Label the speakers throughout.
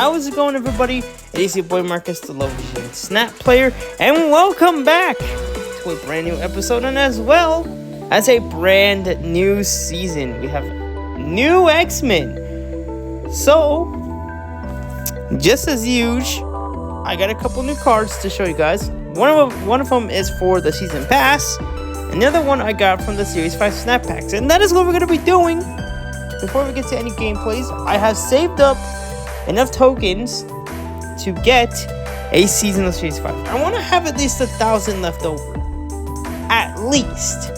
Speaker 1: How is it going, everybody? It is your boy Marcus, the Lovision Snap Player, and welcome back to a brand new episode, and as well as a brand new season. We have new X-Men. So, just as usual, I got a couple new cards to show you guys. One of them is for the season pass, and the other one I got from the Series 5 Snap Packs, and that is what we're going to be doing. Before we get to any gameplays, I have saved up enough tokens to get a season of Series 5. I want to have at least 1,000 left over. At least.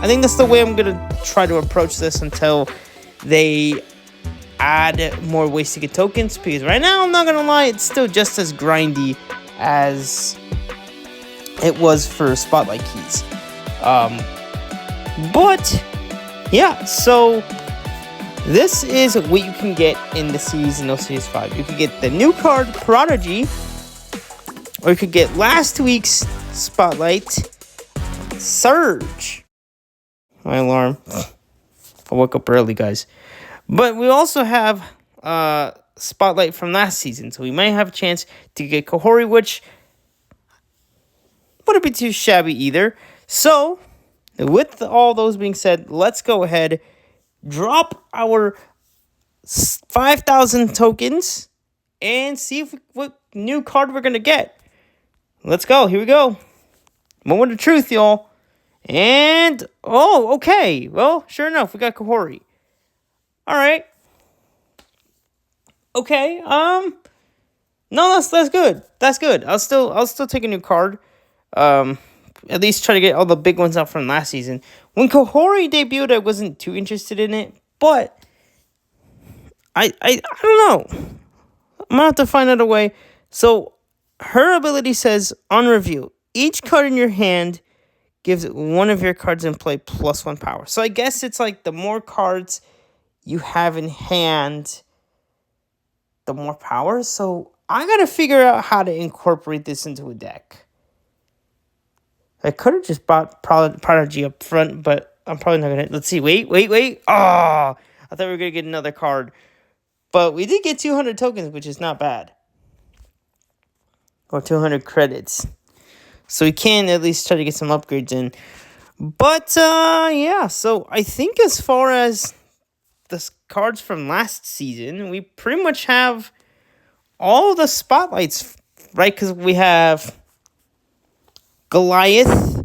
Speaker 1: I think that's the way I'm going to try to approach this until they add more ways to get tokens. Because right now, I'm not going to lie, it's still just as grindy as it was for Spotlight Keys. But, yeah, so this is what you can get in the season of Series 5. You could get the new card, Prodigy, or you could get last week's Spotlight, Surge. My alarm. I woke up early, guys. But we also have Spotlight from last season, so we might have a chance to get Kahori, which wouldn't be too shabby either. So, with all those being said, let's go ahead, drop our 5,000 tokens and see what new card we're going to get. Let's go. Here we go. Moment of truth, y'all. And, oh, okay. Well, sure enough, we got Kahori. All right. Okay. No, that's good. That's good. I'll still take a new card. At least try to get all the big ones out from last season. When Kahori debuted, I wasn't too interested in it, but I don't know. I'm gonna have to find out a way. So her ability says on review, each card in your hand gives one of your cards in play +1 power. So I guess it's like the more cards you have in hand, the more power. So I gotta figure out how to incorporate this into a deck. I could have just bought Prodigy up front, but I'm probably not going to. Let's see. Wait. Oh, I thought we were going to get another card. But we did get 200 tokens, which is not bad. Or 200 credits. So we can at least try to get some upgrades in. But, yeah. So I think as far as the cards from last season, we pretty much have all the spotlights, right? Because we have Goliath,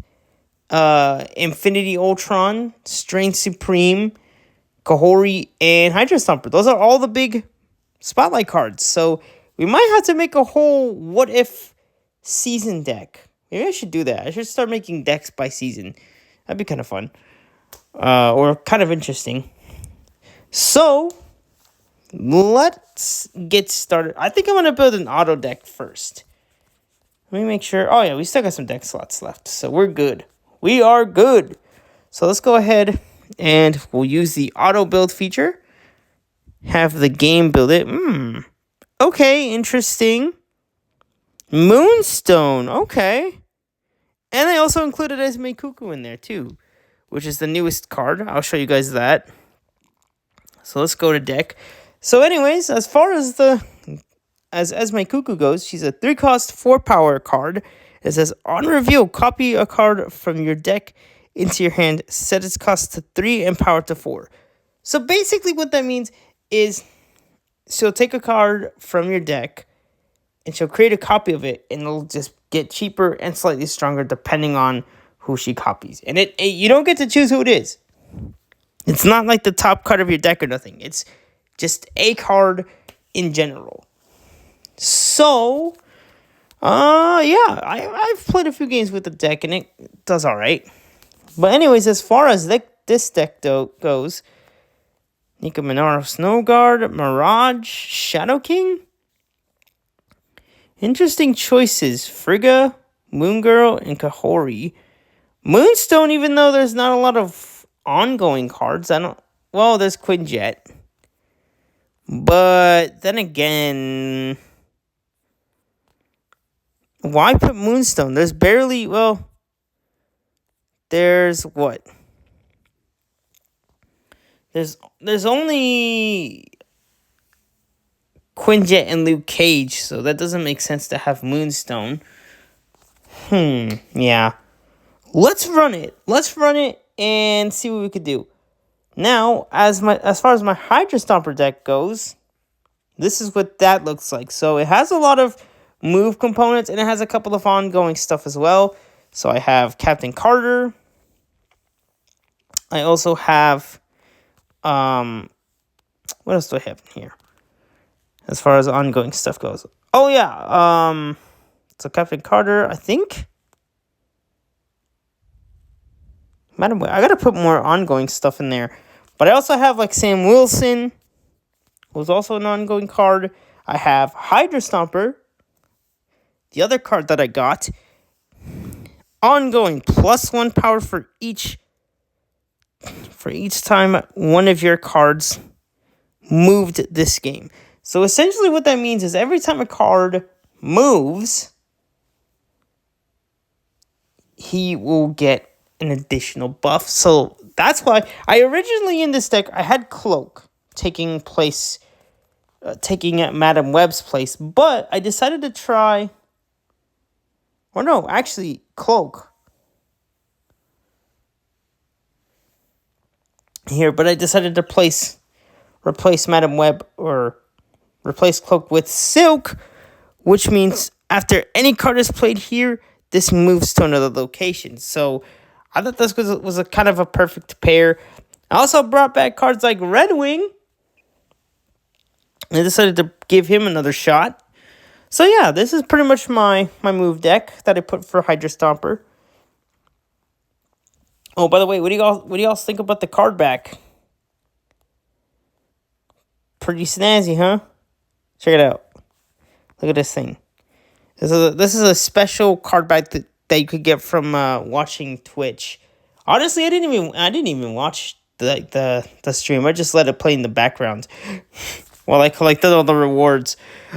Speaker 1: Infinity Ultron, Strength Supreme, Kahori, and Hydra Stomper. Those are all the big Spotlight cards. So we might have to make a whole what if season deck. Maybe I should do that. I should start making decks by season. That'd be kind of fun. Or kind of interesting. So let's get started. I think I'm going to build an auto deck first. Let me make sure. Oh, yeah, we still got some deck slots left. So we're good. We are good. So let's go ahead and we'll use the auto build feature. Have the game build it. Okay, interesting. Moonstone. Okay. And I also included Esme Cuckoo in there too, which is the newest card. I'll show you guys that. So let's go to deck. So anyways, as far as as Esme Cuckoo goes, she's a 3-cost, 4-power card. It says, on reveal, copy a card from your deck into your hand, set its cost to 3 and power to 4. So basically what that means is she'll take a card from your deck and she'll create a copy of it, and it'll just get cheaper and slightly stronger depending on who she copies. And you don't get to choose who it is. It's not like the top card of your deck or nothing. It's just a card in general. So, yeah, I've played a few games with the deck, and it does all right. But anyways, as far as this deck goes, Nika Minaro, Snow Guard, Mirage, Shadow King. Interesting choices. Frigga, Moon Girl, and Kahori. Moonstone, even though there's not a lot of ongoing cards, there's Quinjet. But then again, why put Moonstone? There's barely, there's what? There's only Quinjet and Luke Cage, so that doesn't make sense to have Moonstone. Yeah. Let's run it. Let's run it and see what we could do. Now, as far as my Hydra Stomper deck goes, this is what that looks like. So it has a lot of move components, and it has a couple of ongoing stuff as well. So I have Captain Carter. I also have, what else do I have in here? As far as ongoing stuff goes. Oh, yeah, so Captain Carter, I think. Madam Web, I gotta put more ongoing stuff in there. But I also have, like, Sam Wilson, who's also an ongoing card. I have Hydra Stomper, the other card that I got. Ongoing, +1 power for each time one of your cards moved this game. So essentially what that means is every time a card moves, he will get an additional buff. So that's why I originally in this deck, I had Cloak taking at Madam Web's place, but I decided to try, or no, actually Cloak here, but I decided to replace Madam Web, or replace Cloak with Silk, which means after any card is played here, this moves to another location. So I thought this was a kind of a perfect pair. I also brought back cards like Red Wing. I decided to give him another shot. So yeah, this is pretty much my move deck that I put for Hydra Stomper. Oh, by the way, what do y'all think about the card back? Pretty snazzy, huh? Check it out. Look at this thing. This is a special card back that you could get from watching Twitch. Honestly, I didn't even watch the stream. I just let it play in the background while I collected all the rewards.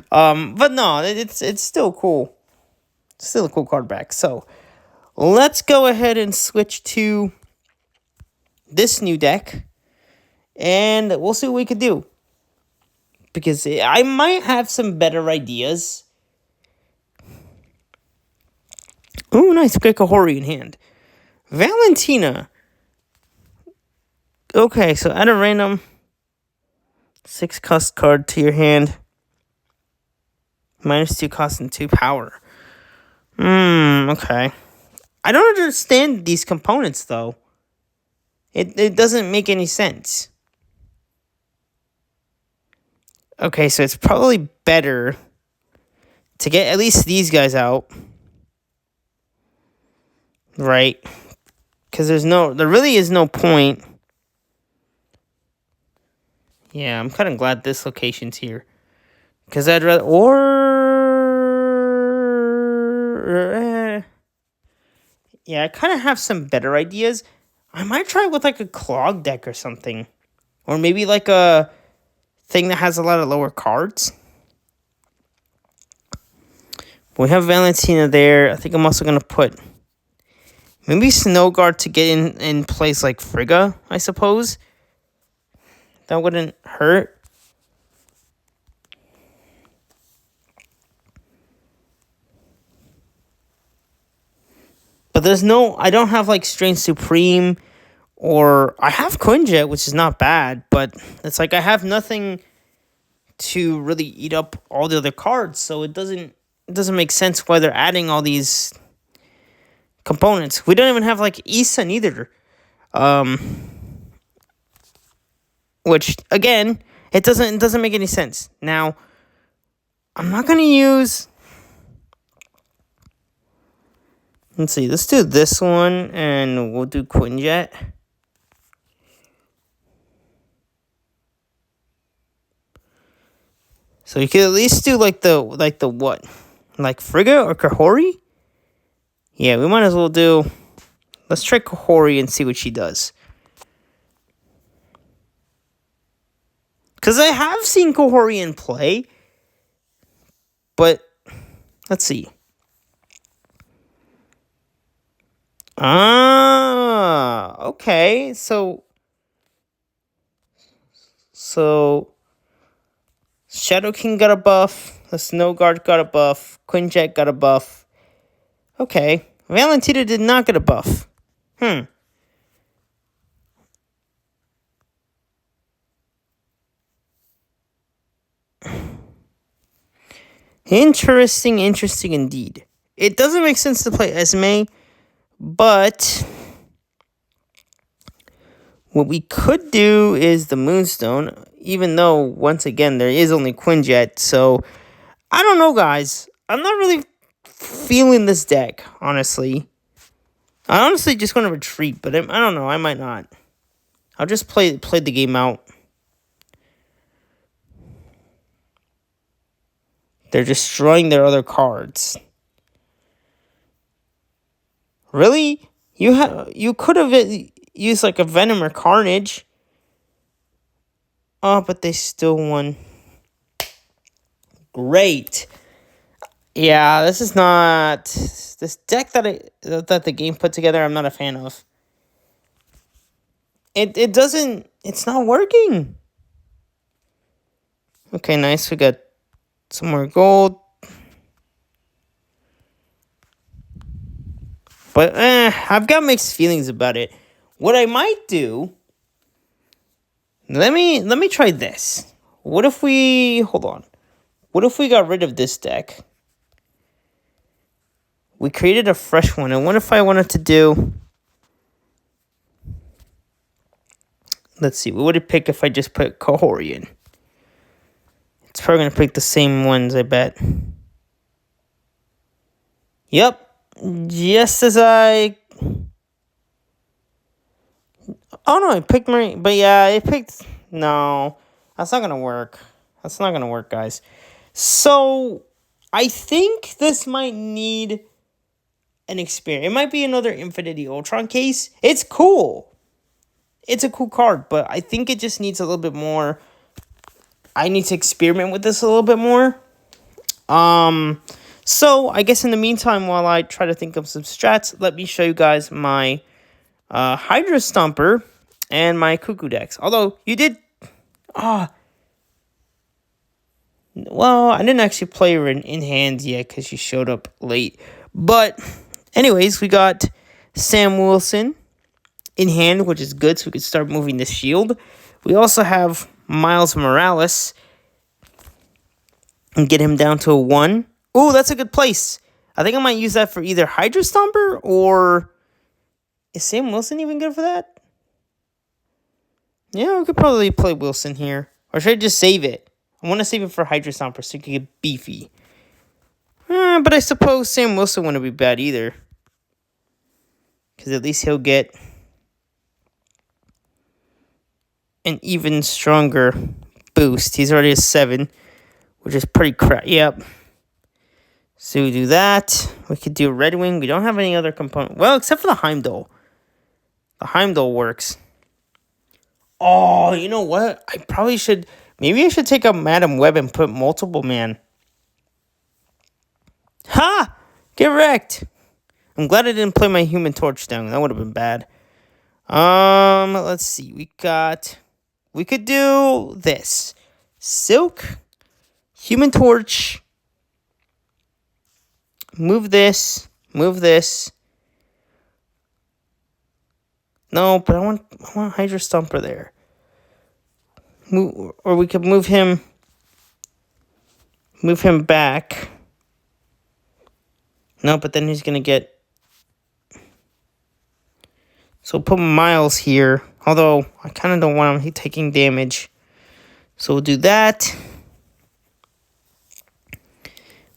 Speaker 1: But no, it's still cool. It's still a cool card back. So let's go ahead and switch to this new deck, and we'll see what we could do. Because I might have some better ideas. Oh, nice. Gekahori in hand. Valentina. Okay, so add a random 6 cost card to your hand. -2 cost and 2 power. Okay. I don't understand these components, though. It doesn't make any sense. Okay, so it's probably better to get at least these guys out. Right? Because there really is no point. Yeah, I'm kind of glad this location's here. Because I'd rather, yeah, I kind of have some better ideas. I might try with like a clog deck or something. Or maybe like a thing that has a lot of lower cards. We have Valentina there. I think I'm also going to put maybe Snowguard to get in place like Frigga, I suppose. That wouldn't hurt. But I don't have like Strange Supreme, or I have Quinjet, which is not bad, but it's like I have nothing to really eat up all the other cards, so it doesn't make sense why they're adding all these components. We don't even have like Isan either. Which again, it doesn't make any sense. Now, I'm not gonna use. Let's see. Let's do this one, and we'll do Quinjet. So you could at least do like the what, like Frigga or Kahori. Yeah, we might as well do. Let's try Kahori and see what she does. Because I have seen Kahori in play. But, let's see. Okay. So Shadow King got a buff. The Snow Guard got a buff. Quinjet got a buff. Okay. Valentina did not get a buff. Interesting indeed. It doesn't make sense to play Esme, but what we could do is the Moonstone, even though, once again, there is only Quinjet, so I don't know, guys. I'm not really feeling this deck, honestly. I'm honestly just going to retreat, but I don't know. I might not. I'll just play the game out. They're destroying their other cards. Really? You could have used like a Venom or Carnage. Oh, but they still won. Great. Yeah, this is not this deck that the game put together. I'm not a fan of. It's not working. Okay, nice. We got some more gold. But I've got mixed feelings about it. What I might do, let me try this. What if we What if we got rid of this deck? We created a fresh one. And what if I wanted to do, let's see, what would it pick if I just put Kahorian? It's probably going to pick the same ones, I bet. Yep. Just as I... Oh, no, it picked Marine. But yeah, it picked... No, that's not going to work. That's not going to work, guys. So, I think this might need an experiment. It might be another Infinity Ultron case. It's cool. It's a cool card, but I think it just needs a little bit more... I need to experiment with this a little bit more. So, I guess in the meantime, while I try to think of some strats, let me show you guys my Hydra Stomper and my Cuckoo decks. Although, you did... well, I didn't actually play her in hand yet because she showed up late. But, anyways, we got Sam Wilson in hand, which is good, so we can start moving the shield. We also have Miles Morales and get him down to a 1. Ooh, that's a good place. I think I might use that for either Hydra Stomper or... Is Sam Wilson even good for that? Yeah, we could probably play Wilson here. Or should I just save it? I want to save it for Hydra Stomper so you can get beefy. But I suppose Sam Wilson wouldn't be bad either. Because at least he'll get an even stronger boost. He's already a 7, which is pretty crap. Yep. So we do that. We could do Red Wing. We don't have any other component. Well, except for the Heimdall. The Heimdall works. Oh, you know what? I probably should... Maybe I should take up Madam Web and put Multiple Man. Ha! Get wrecked. I'm glad I didn't play my Human Torch down. That would have been bad. Let's see. We could do this. Silk. Human Torch. Move this. Move this. No, but I want Hydra Stomper there. Or we could move him back. No, but then he's gonna get... So we'll put Miles here. Although, I kind of don't want him taking damage. So we'll do that.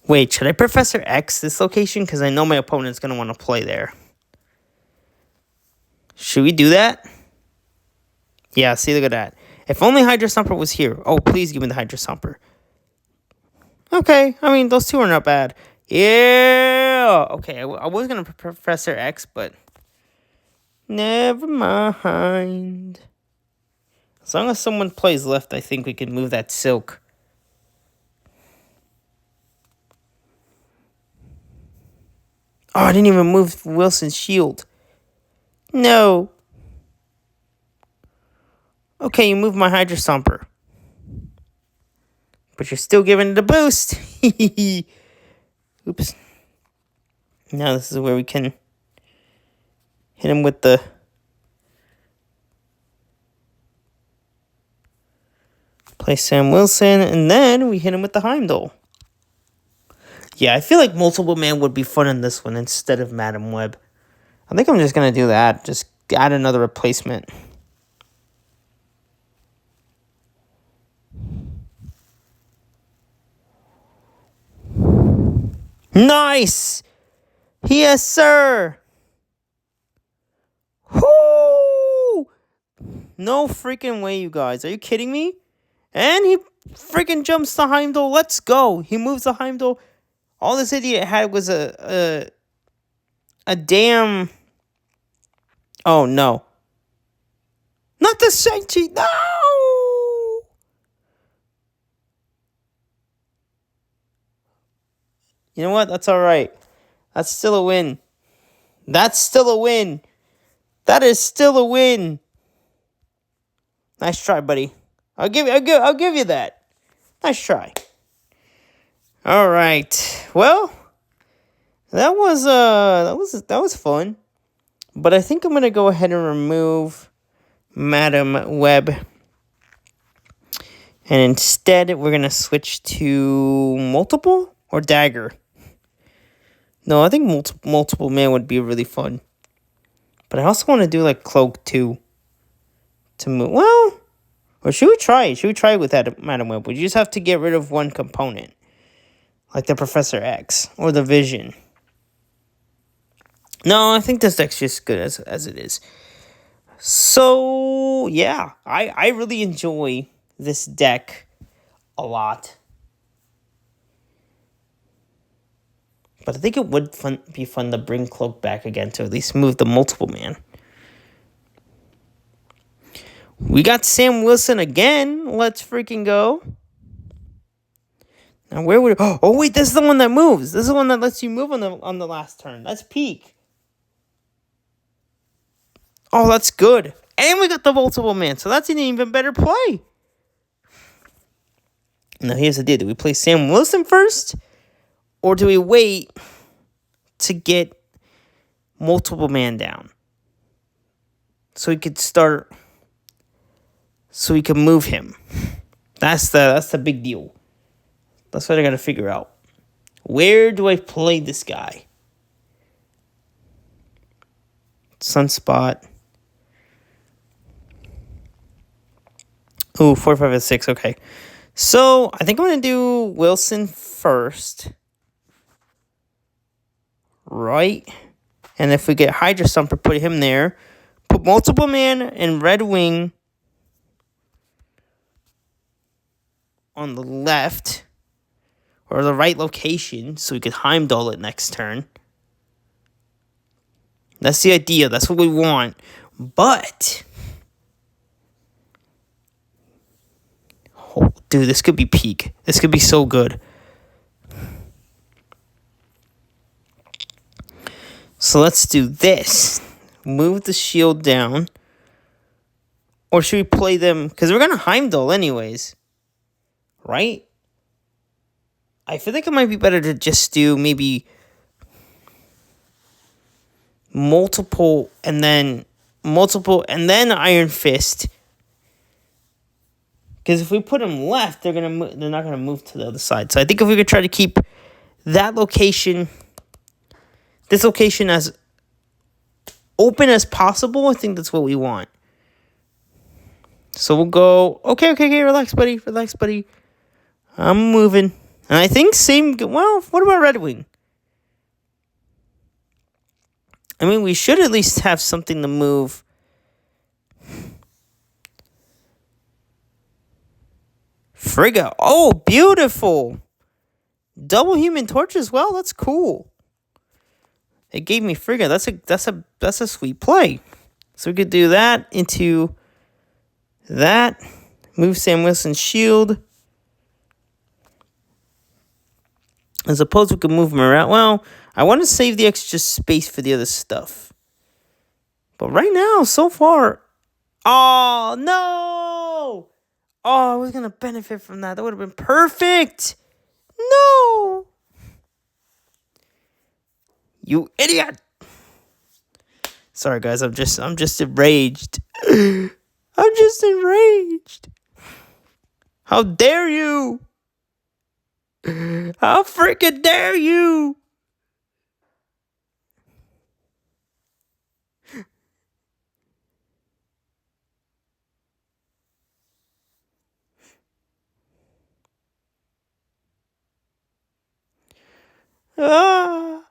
Speaker 1: Wait, should I Professor X this location? Because I know my opponent's gonna want to play there. Should we do that? Yeah, see, look at that. If only Hydra Stomper was here. Oh, please give me the Hydra Stomper. Okay, I mean, those two are not bad. Yeah! Okay, I was going to Professor X, but... Never mind. As long as someone plays left, I think we can move that Silk. Oh, I didn't even move Wilson's shield. No. Okay, you move my Hydra Stomper. But you're still giving it a boost. Oops. Now this is where we can hit him with the... Play Sam Wilson, and then we hit him with the Heimdall. Yeah, I feel like Multiple Man would be fun in this one instead of Madam Web. I think I'm just going to do that. Just add another replacement. Nice! Yes, sir! Whoo! No freaking way, you guys. Are you kidding me? And he freaking jumps the Heimdall. Let's go. He moves the Heimdall. All this idiot had was a damn... Oh, no. Not the Shang-Chi. No! You know what? That's all right. That's still a win. That's still a win. That is still a win. Nice try, buddy. I'll give you that. Nice try. All right. Well, that was fun. But I think I'm gonna go ahead and remove Madam Web, and instead we're gonna switch to Multiple or Dagger. No, I think Multiple Man would be really fun. But I also want to do like Cloak too. To move. Well. Or should we try it? Should we try it with that Madam Web? We just have to get rid of one component. Like the Professor X. Or the Vision. No, I think this deck's just good as it is. So, yeah. I really enjoy this deck a lot. But I think it would be fun to bring Cloak back again to at least move the Multiple Man. We got Sam Wilson again. Let's freaking go. Now where would... Oh, wait, this is the one that moves. This is the one that lets you move on the last turn. That's peak. Oh, that's good. And we got the Multiple Man, so that's an even better play. Now here's the deal. Do we play Sam Wilson first? Or do we wait to get Multiple Man down? So we could start... So we can move him. That's the big deal. That's what I gotta figure out. Where do I play this guy? Sunspot. Ooh, 4, 5, and 6. Okay. So I think I'm gonna do Wilson first. Right? And if we get Hydra Stomper, put him there. Put Multiple Man and Red Wing on the left, or the right location, so we could Heimdall it next turn. That's the idea. That's what we want. But, oh, dude, this could be peak. This could be so good. So let's do this. Move the shield down. Or should we play them? Because we're going to Heimdall anyways. Right? I feel like it might be better to just do maybe multiple and then Iron Fist. Because if we put them left, they're not gonna move to the other side. So I think if we could try to keep that location, this location as open as possible, I think that's what we want. So we'll go. Okay. Relax, buddy. I'm moving. And I think well, what about Red Wing? I mean, we should at least have something to move. Frigga. Oh, beautiful. Double Human Torch as well. That's cool. It gave me Frigga. That's a sweet play. So we could do that into that. Move Sam Wilson's shield. I suppose we could move him around. Well, I want to save the extra space for the other stuff. But right now, so far... Oh, no! Oh, I was going to benefit from that. That would have been perfect. No. You idiot. Sorry, guys. I'm just enraged. I'm just enraged. How dare you? How freaking dare you? Ah,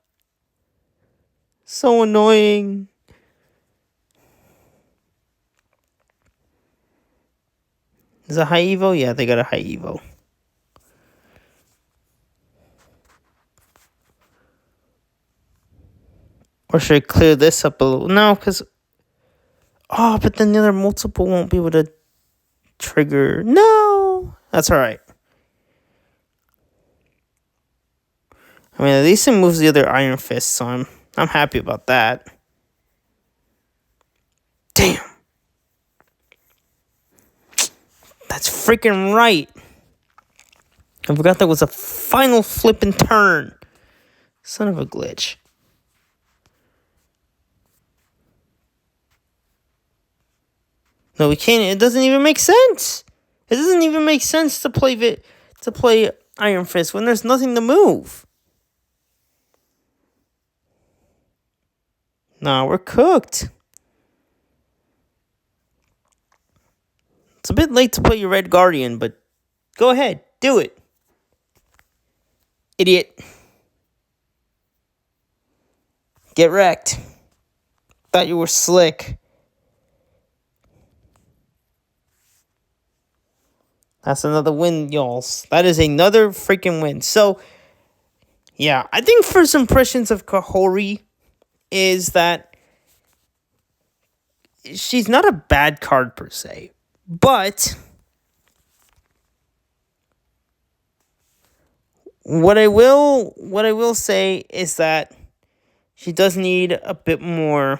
Speaker 1: so annoying. Is it high evo? Yeah, they got a high evo. Or should I clear this up a little? No, because... Oh, but then the other multiple won't be able to trigger. No! That's alright. I mean, at least it moves the other Iron Fist, so I'm happy about that. Damn! That's freaking right! I forgot that was a final flip and turn. Son of a glitch. No, we can't. It doesn't even make sense. It doesn't even make sense to play Iron Fist when there's nothing to move. Nah, we're cooked. It's a bit late to play your Red Guardian, but go ahead, do it. Idiot. Get wrecked. Thought you were slick. That's another win, y'all. That is another freaking win. So, yeah, I think first impressions of Kahori is that she's not a bad card per se, but what I will say is that she does need a bit more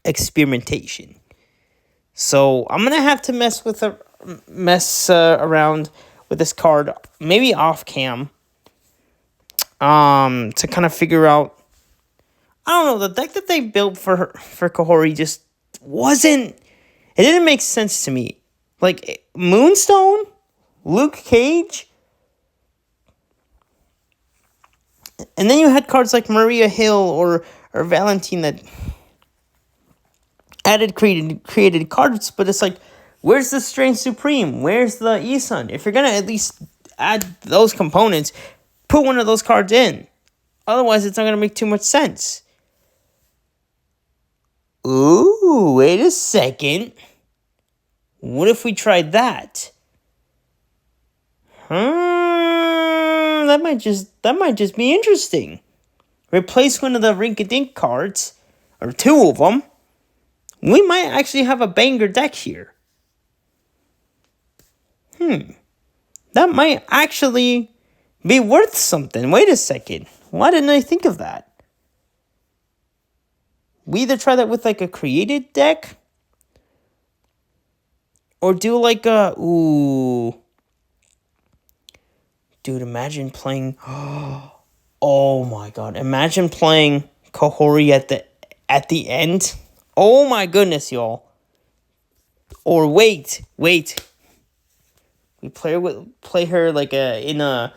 Speaker 1: experimentation. So I'm gonna have to mess around with this card, maybe off cam, to kind of figure out. I don't know, the deck that they built for Kahori just wasn't. It didn't make sense to me. Like Moonstone, Luke Cage, and then you had cards like Maria Hill or Valentine that created cards, but it's like, where's the Strange Supreme? Where's the Isun? If you're gonna at least add those components, put one of those cards in. Otherwise, it's not gonna make too much sense. Ooh, wait a second. What if we tried that? That might just be interesting. Replace one of the Rink-a-Dink cards, or two of them. We might actually have a banger deck here. That might actually be worth something. Wait a second. Why didn't I think of that? We either try that with like a created deck, or do like a... Ooh. Dude, imagine playing... Oh my god. Imagine playing Kahori at the end. Oh my goodness, y'all. Or wait. We play her like in a...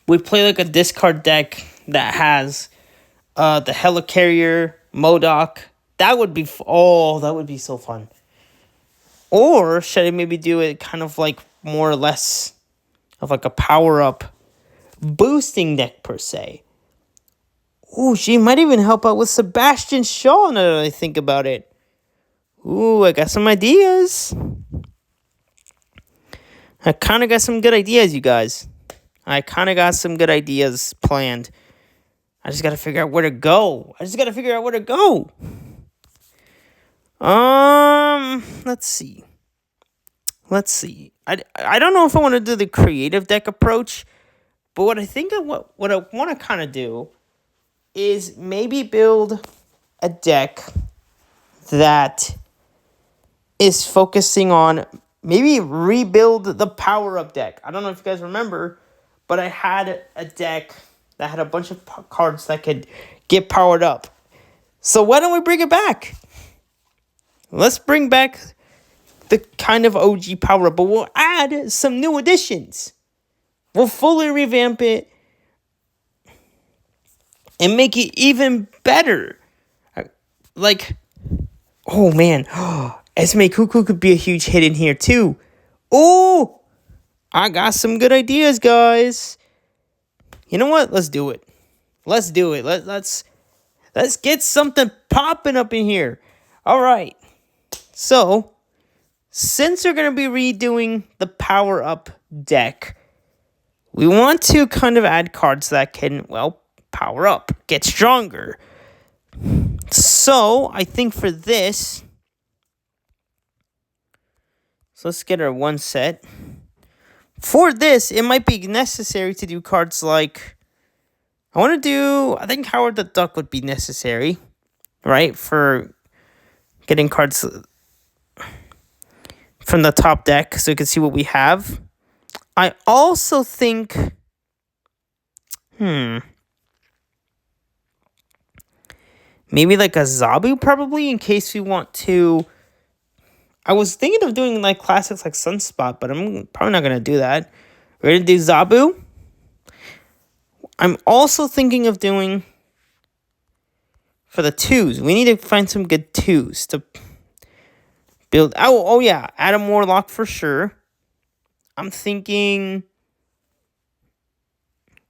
Speaker 1: We play like a discard deck that has the Helicarrier, MODOK. That would be... that would be so fun. Or should I maybe do it kind of like more or less of like a power-up boosting deck per se? Ooh, she might even help out with Sebastian Shaw now that I think about it. Ooh, I got some ideas. I kind of got some good ideas, you guys. I kind of got some good ideas planned. I just got to figure out where to go. Let's see. I don't know if I want to do the creative deck approach, but what I think what I want to kind of do is maybe build a deck that is focusing on maybe rebuild the power-up deck. I don't know if you guys remember, but I had a deck that had a bunch of cards that could get powered up. So why don't we bring it back? Let's bring back the kind of OG power-up, but we'll add some new additions. We'll fully revamp it and make it even better. Like, oh man, Esme Cuckoo could be a huge hit in here too. Oh, I got some good ideas, guys. You know what? Let's do it. Let's do it. Let's get something popping up in here. All right. So, since we're going to be redoing the power-up deck, we want to kind of add cards that can, well, power up, get stronger. So, I think for this, so let's get our one set. For this, it might be necessary to do cards like, I think Howard the Duck would be necessary, right? For getting cards from the top deck so you can see what we have. I also think, maybe like a Zabu probably in case we want to. I was thinking of doing like classics like Sunspot, but I'm probably not going to do that. We're going to do Zabu. I'm also thinking of doing, for the twos, we need to find some good twos to build. Oh yeah, Adam Warlock for sure. I'm thinking,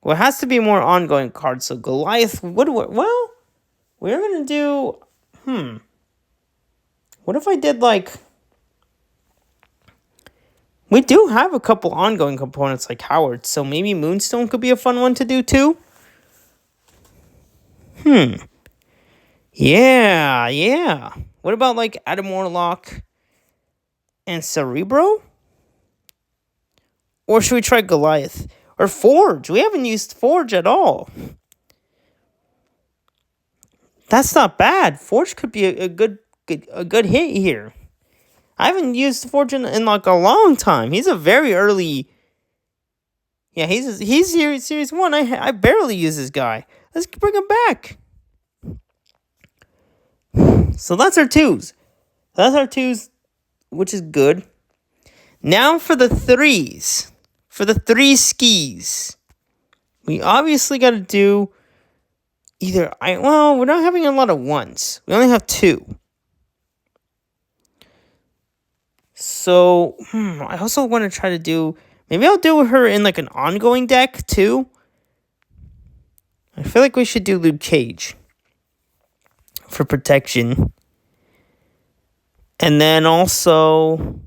Speaker 1: well, it has to be more ongoing cards. So Goliath, we're going to do, what if I did like, we do have a couple ongoing components like Howard, so maybe Moonstone could be a fun one to do too. Yeah. What about like Adam Warlock and Cerebro? Or should we try Goliath? Or Forge? We haven't used Forge at all. That's not bad. Forge could be a good hit here. I haven't used Forge in like a long time. He's a very early. Yeah, he's series 1. I barely use this guy. Let's bring him back. So that's our twos. Which is good. Now for the threes. For the 3 skis. We obviously got to do we're not having a lot of ones. We only have 2. So, I also want to try to do, maybe I'll do her in like an ongoing deck too. I feel like we should do Luke Cage for protection. And then also,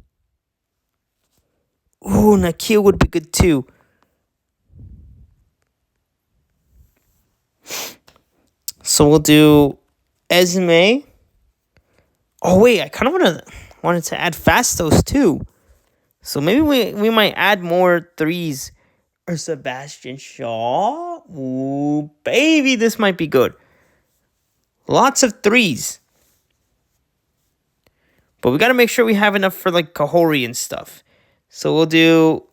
Speaker 1: Nakia would be good too. So we'll do Esme. Oh wait, I kind of wanted to add Fastos too. So maybe we might add more 3s. Or Sebastian Shaw. Ooh, baby, this might be good. Lots of 3s. But we got to make sure we have enough for like Kahori and stuff. So we'll do,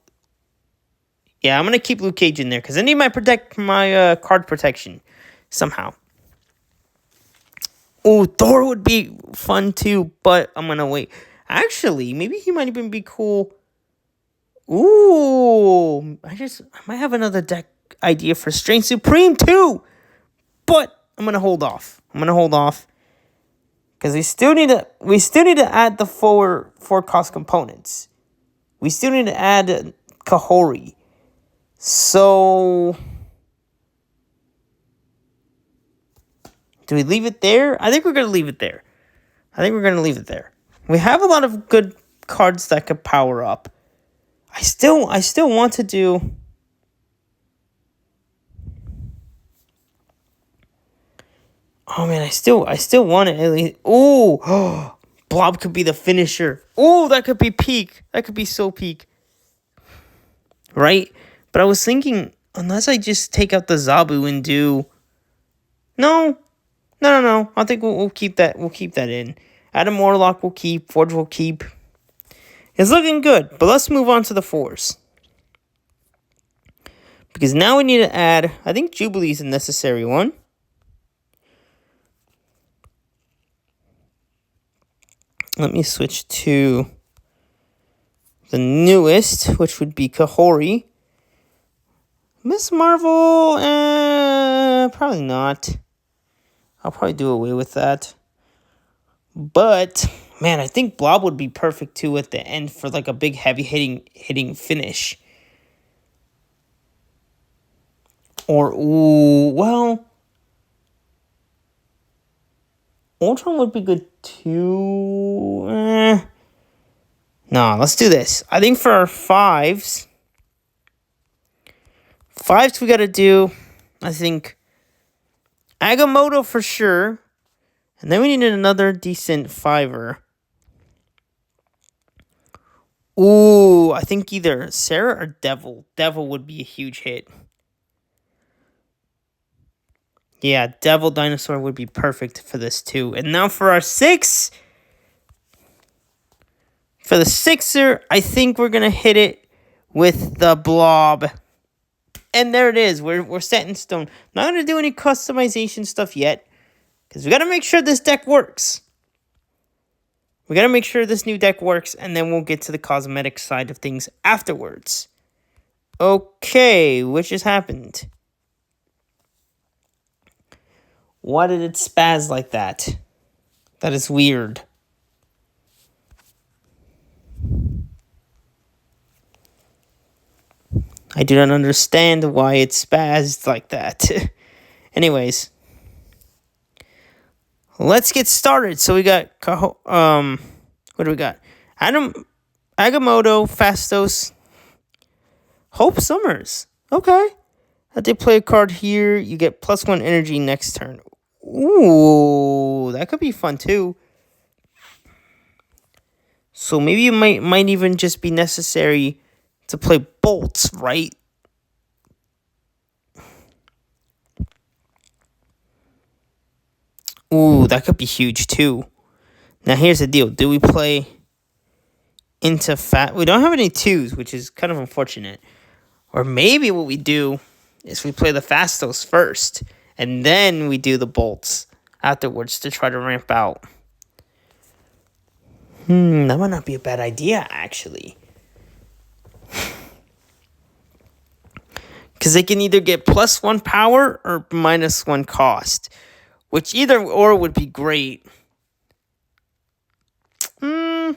Speaker 1: I'm going to keep Luke Cage in there because I need my card protection somehow. Oh, Thor would be fun too, but I'm going to wait. Actually, maybe he might even be cool. Ooh, I might have another deck idea for Strange Supreme too, but I'm going to hold off. Because we still need to add the four cost components. We still need to add Kahori. So, do we leave it there? I think we're going to leave it there. We have a lot of good cards that could power up. I still want to do. Oh man, I still want it at least. Oh, Blob could be the finisher. Oh, that could be peak. That could be so peak. Right? But I was thinking, unless I just take out the Zabu and do. No, No. I think we'll keep that. We'll keep that in. Adam Warlock will keep. Forge will keep. It's looking good, but let's move on to the 4s. Because now we need to add, I think Jubilee is a necessary one. Let me switch to the newest, which would be Kahori. Miss Marvel, probably not. I'll probably do away with that. But, man, I think Blob would be perfect, too, at the end for, like, a big, heavy hitting finish. Or, ooh, well, Ultron would be good, too. No, let's do this. I think for our 5s, we got to do, I think, Agamotto for sure. And then we needed another decent 5er. Ooh, I think either Sarah or Devil. Devil would be a huge hit. Yeah, Devil Dinosaur would be perfect for this too. And now for our 6. For the 6er, I think we're going to hit it with the Blob. And there it is. We're set in stone. Not going to do any customization stuff yet. Because we got to make sure this deck works. We got to make sure this new deck works. And then we'll get to the cosmetic side of things afterwards. Okay, which has happened? Why did it spaz like that? That is weird. I do not understand why it spazzed like that. Anyways. Let's get started. So we got, what do we got? Agamotto, Phastos, Hope Summers. Okay. I did play a card here. You get +1 energy next turn. Ooh, that could be fun too. So maybe it might even just be necessary to play bolts, right? Ooh, that could be huge too. Now here's the deal. Do we play into We don't have any 2s, which is kind of unfortunate. Or maybe what we do is we play the Phastos first. And then we do the bolts afterwards to try to ramp out. That might not be a bad idea, actually. Because they can either get +1 power or -1 cost. Which either or would be great. I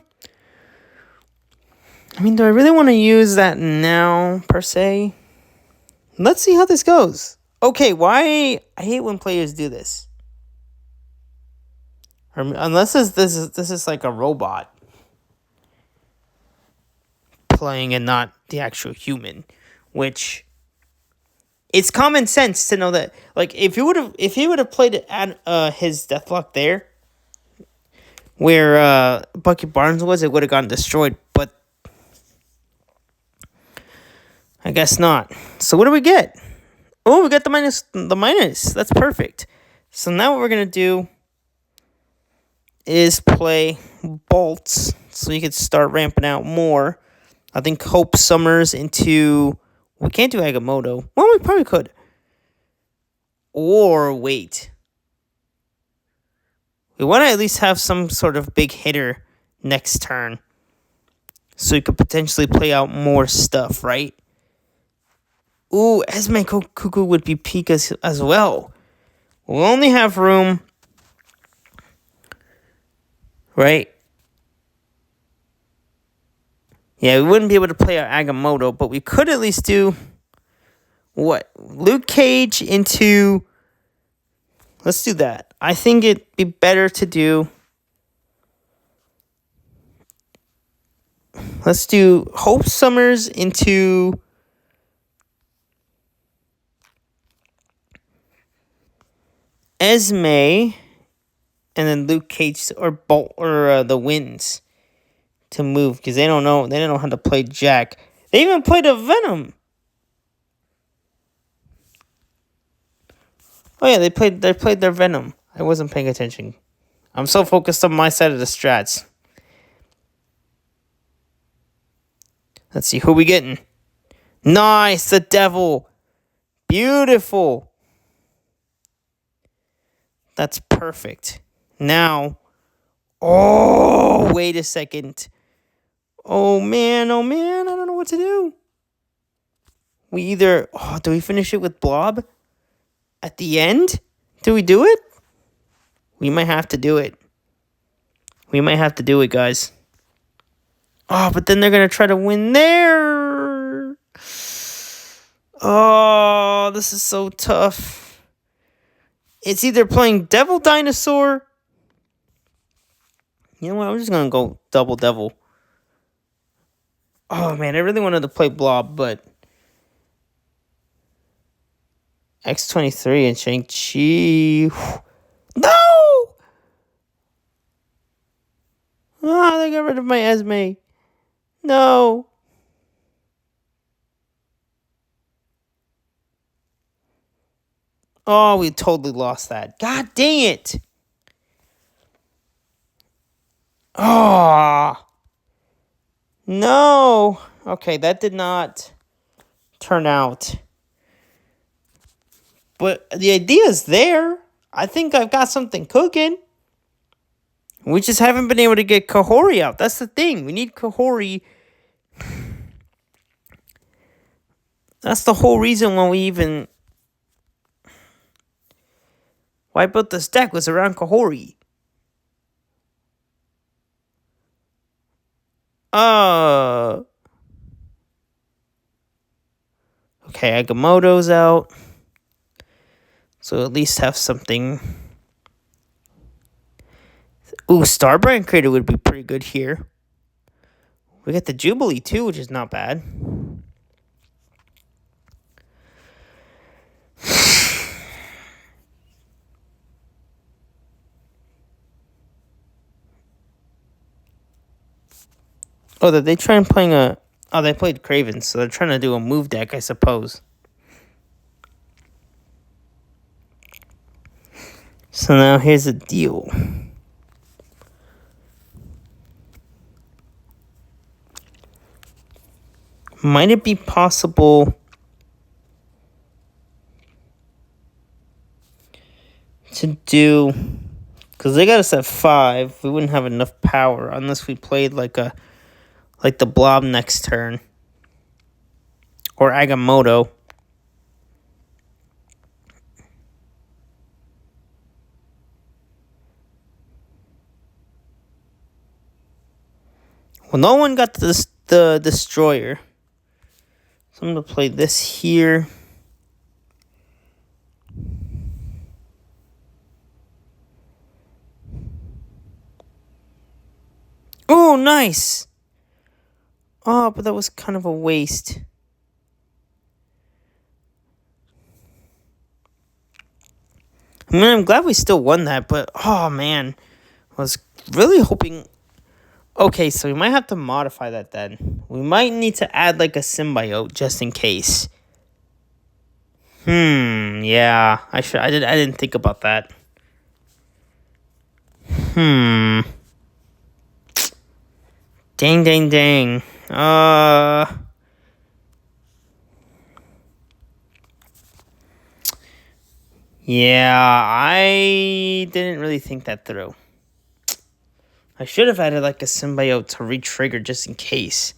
Speaker 1: mean, do I really want to use that now, per se? Let's see how this goes. Okay, why? I hate when players do this. Or, unless this is like a robot playing and not the actual human. Which, it's common sense to know that, like, if he would have played it at his Deathlock there, where Bucky Barnes was, it would have gotten destroyed. But I guess not. So what do we get? Oh, we got the minus. That's perfect. So now what we're gonna do is play bolts, so you can start ramping out more. I think Hope Summers into. We can't do Agamotto. Well, we probably could. Or wait. We want to at least have some sort of big hitter next turn. So you could potentially play out more stuff, right? Ooh, Esme Cuckoo would be peak as well. We'll only have room. Right? Yeah, we wouldn't be able to play our Agamotto, but we could at least do what? Luke Cage into. Let's do that. I think it'd be better to do. Let's do Hope Summers into. Esme, and then Luke Cage or Bolt or the Winds to move because they don't know how to play Jack. They even played a Venom. Oh yeah, they played their Venom. I wasn't paying attention. I'm so focused on my side of the strats. Let's see, who we getting? Nice, the devil. Beautiful. That's perfect. Now, oh, wait a second. Oh, man, I don't know what to do. We either, do we finish it with Blob at the end? Do we do it? We might have to do it. We might have to do it, guys. Oh, but then they're going to try to win there. Oh, this is so tough. It's either playing Devil Dinosaur. You know what? I'm just going to go Double Devil. Oh, man, I really wanted to play Blob, but X-23 and Shang-Chi. No! Ah, they got rid of my Esme. No. Oh, we totally lost that. God dang it. Oh. No. Okay, that did not turn out. But the idea is there. I think I've got something cooking. We just haven't been able to get Kahori out. That's the thing. We need Kahori. That's the whole reason why why I built this deck was around Kahori. Okay, Agamotto's out. So at least have something. Ooh, Starbrand Crater would be pretty good here. We got the Jubilee too, which is not bad. Oh, did they try and playing a... Oh, they played Craven, so they're trying to do a move deck, I suppose. So now here's the deal. Might it be possible to do... Because they got us at 5. We wouldn't have enough power unless we played like the Blob next turn. Or Agamotto. Well, no one got the Destroyer. So I'm going to play this here. Oh, nice. Oh, but that was kind of a waste. I mean, I'm glad we still won that, but oh man, I was really hoping. Okay, so we might have to modify that then. We might need to add like a symbiote just in case. Yeah, I didn't think about that. Dang. Yeah, I didn't really think that through. I should have added like a symbiote to re-trigger just in case.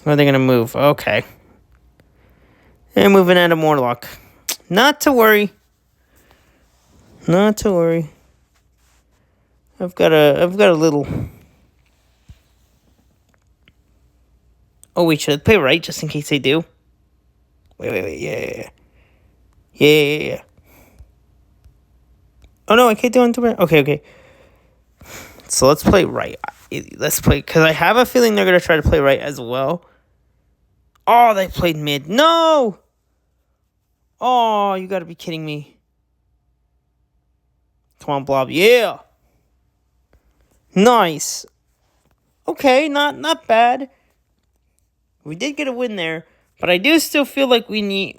Speaker 1: Where are they going to move? Okay. They're moving out of Morlock. Not to worry. I've got a little... Oh, wait, should I play right just in case they do? Wait, yeah. Oh, no, I can't do it. Okay. So let's play right. Because I have a feeling they're going to try to play right as well. Oh, they played mid. No! Oh, you got to be kidding me. Come on, Blob. Yeah! Nice. Okay, not bad. We did get a win there, but I do still feel like we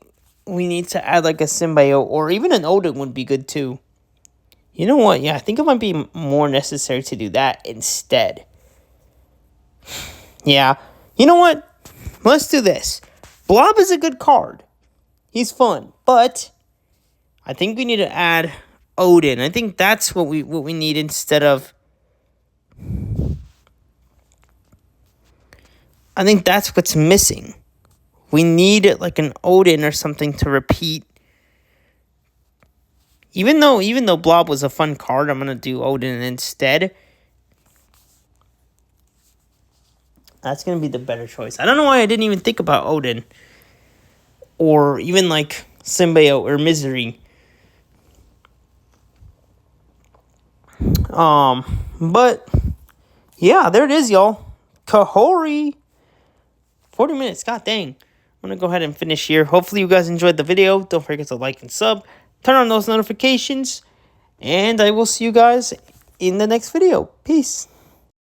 Speaker 1: we need to add like a Symbiote or even an Odin would be good too. You know what? Yeah, I think it might be more necessary to do that instead. Yeah. You know what? Let's do this. Blob is a good card. He's fun, but I think we need to add Odin. I think that's what we need instead of. I think that's what's missing. We need like an Odin or something to repeat. Even though Blob was a fun card, I'm gonna do Odin instead. That's gonna be the better choice. I don't know why I didn't even think about Odin. Or even like Symbiote or Misery. But yeah, there it is, y'all. Kahori. 40 minutes, god dang. I'm gonna go ahead and finish here. Hopefully you guys enjoyed the video. Don't forget to like and sub. Turn on those notifications. And I will see you guys in the next video. Peace.